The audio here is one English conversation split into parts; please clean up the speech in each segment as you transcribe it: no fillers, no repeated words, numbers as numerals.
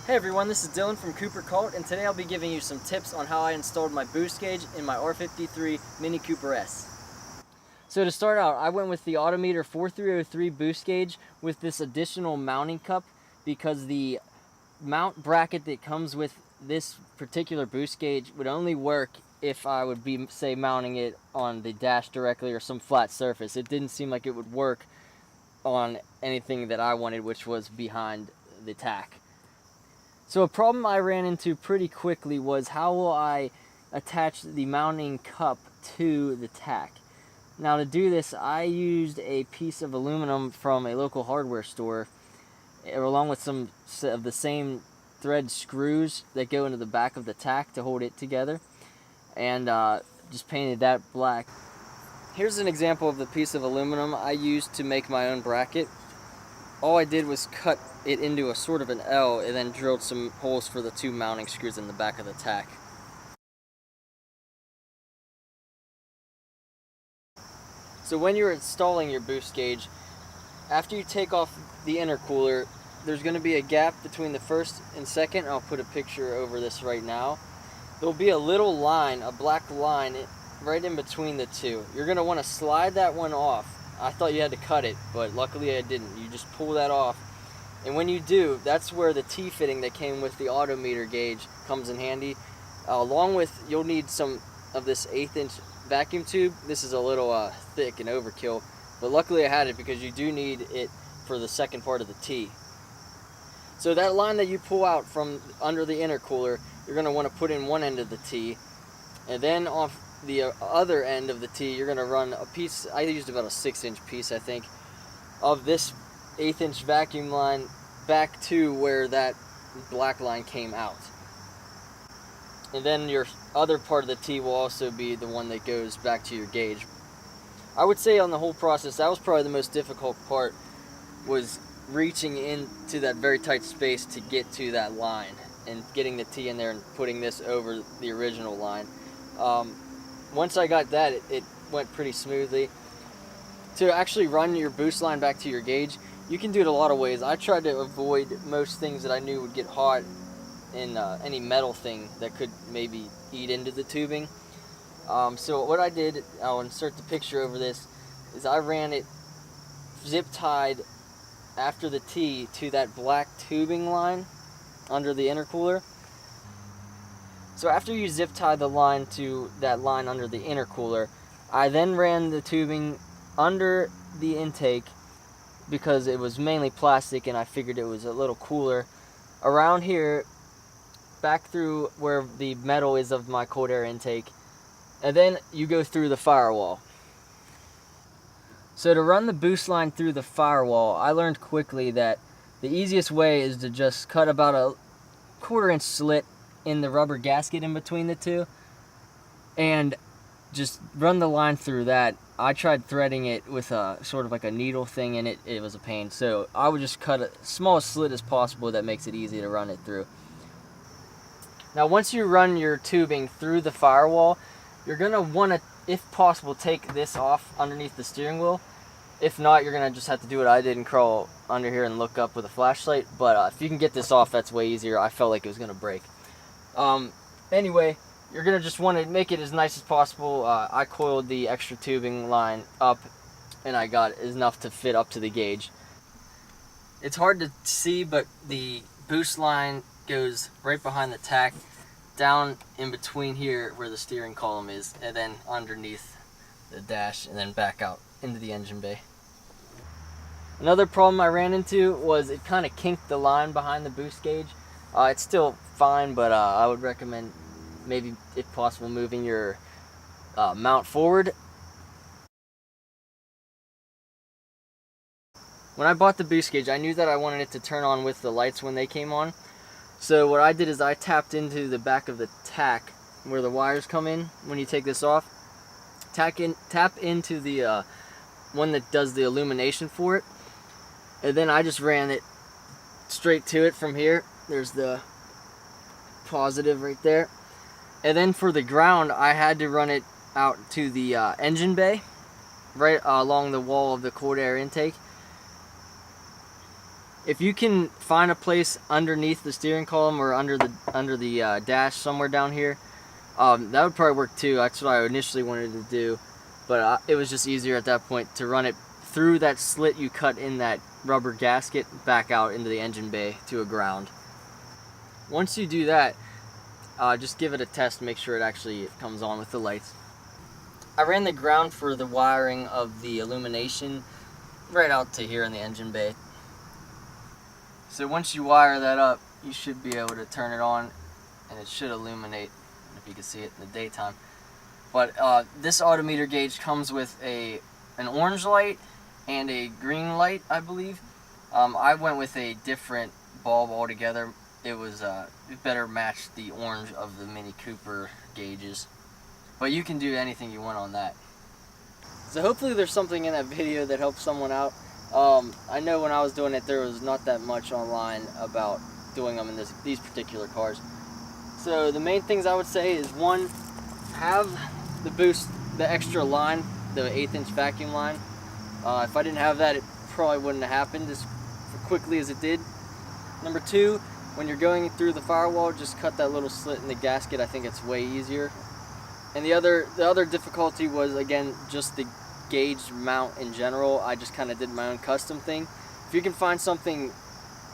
Hey everyone, this is Dylan from Cvlt, and today I'll be giving you some tips on how I installed my boost gauge in my R53 Mini Cooper S. So to start out, I went with the Autometer 4303 boost gauge with this additional mounting cup because the mount bracket that comes with this particular boost gauge would only work if I would be, say, mounting it on the dash directly or some flat surface. It didn't seem like it would work on anything that I wanted, which was behind the tack. So a problem I ran into pretty quickly was how will I attach the mounting cup to the tack. Now to do this, I used a piece of aluminum from a local hardware store along with some of the same thread screws that go into the back of the tack to hold it together, and just painted that black. Here's an example of the piece of aluminum I used to make my own bracket. All I did was cut it into a sort of an L and then drilled some holes for the two mounting screws in the back of the tack. So when you're installing your boost gauge, after you take off the intercooler, there's going to be a gap between the first and second. I'll put a picture over this right now. There'll be a little line, a black line, right in between the two. You're going to want to slide that one off. I thought you had to cut it, but luckily I didn't. You just pull that off. And when you do, that's where the T-fitting that came with the Autometer gauge comes in handy. Along with, you'll need some of this 1/8 inch vacuum tube. This is a little thick and overkill, but luckily I had it because you do need it for the second part of the T. So that line that you pull out from under the intercooler, you're going to want to put in one end of the T, and then off the other end of the T, you're going to run a piece. I used about a 6-inch piece, I think, of this 1/8 inch vacuum line back to where that black line came out. And then your other part of the T will also be the one that goes back to your gauge. I would say on the whole process, that was probably the most difficult part, was reaching into that very tight space to get to that line and getting the T in there and putting this over the original line. Once I got that, it went pretty smoothly. To actually run your boost line back to your gauge, you can do it a lot of ways. I tried to avoid most things that I knew would get hot in any metal thing that could maybe eat into the tubing. So what I did, I'll insert the picture over this, is I ran it zip tied after the T to that black tubing line under the intercooler. So after you zip tie the line to that line under the intercooler, I then ran the tubing under the intake because it was mainly plastic and I figured it was a little cooler. Around here, back through where the metal is of my cold air intake, and then you go through the firewall. So to run the boost line through the firewall, I learned quickly that the easiest way is to just cut about a 1/4 inch slit in the rubber gasket in between the two and just run the line through that. I tried threading it with a sort of like a needle thing, and it was a pain. So I would just cut a small slit as possible that makes it easy to run it through. Now once you run your tubing through the firewall, you're going to want to, if possible, take this off underneath the steering wheel. If not, you're going to just have to do what I did and crawl under here and look up with a flashlight. But if you can get this off, that's way easier. I felt like it was going to break. Anyway, you're going to just want to make it as nice as possible. I coiled the extra tubing line up, and I got enough to fit up to the gauge. It's hard to see, but the boost line goes right behind the tack, down in between here where the steering column is, and then underneath the dash, and then back out into the engine bay. Another problem I ran into was it kind of kinked the line behind the boost gauge. It's still fine, but I would recommend maybe, if possible, moving your mount forward. When I bought the boost gauge, I knew that I wanted it to turn on with the lights when they came on. So what I did is I tapped into the back of the tack where the wires come in when you take this off. Tap into the one that does the illumination for it. And then I just ran it straight to it from here. There's the positive right there. And then for the ground, I had to run it out to the engine bay, right along the wall of the cold air intake. If you can find a place underneath the steering column or under the dash somewhere down here, that would probably work too. That's what I initially wanted to do, but it was just easier at that point to run it through that slit you cut in that rubber gasket back out into the engine bay to a ground. Once you do that, just give it a test, make sure it actually comes on with the lights. I ran the ground for the wiring of the illumination right out to here in the engine bay. So once you wire that up, you should be able to turn it on and it should illuminate, if you can see it in the daytime. But this autometer gauge comes with an orange light and a green light, I believe. I went with a different bulb altogether. It better matched the orange of the Mini Cooper gauges. But you can do anything you want on that. So hopefully there's something in that video that helps someone out. I know when I was doing it, there was not that much online about doing them in these particular cars. So the main things I would say is, one, have the boost, the extra line, the 1/8" vacuum line. If I didn't have that, it probably wouldn't have happened as quickly as it did. Number two, when you're going through the firewall, just cut that little slit in the gasket. I think it's way easier. And the other difficulty was, again, just the gauge mount in general. I just kind of did my own custom thing. If you can find something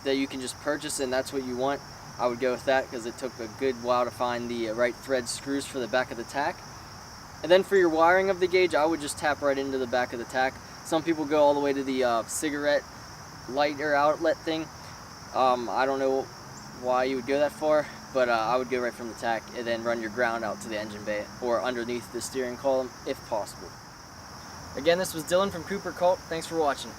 that you can just purchase and that's what you want, I would go with that, because it took a good while to find the right thread screws for the back of the tack. And then for your wiring of the gauge, I would just tap right into the back of the tack. Some people go all the way to the cigarette lighter outlet thing. I don't know why you would go that far, but I would go right from the tack and then run your ground out to the engine bay or underneath the steering column if possible. Again, this was Dylan from Cooper Cult. Thanks for watching.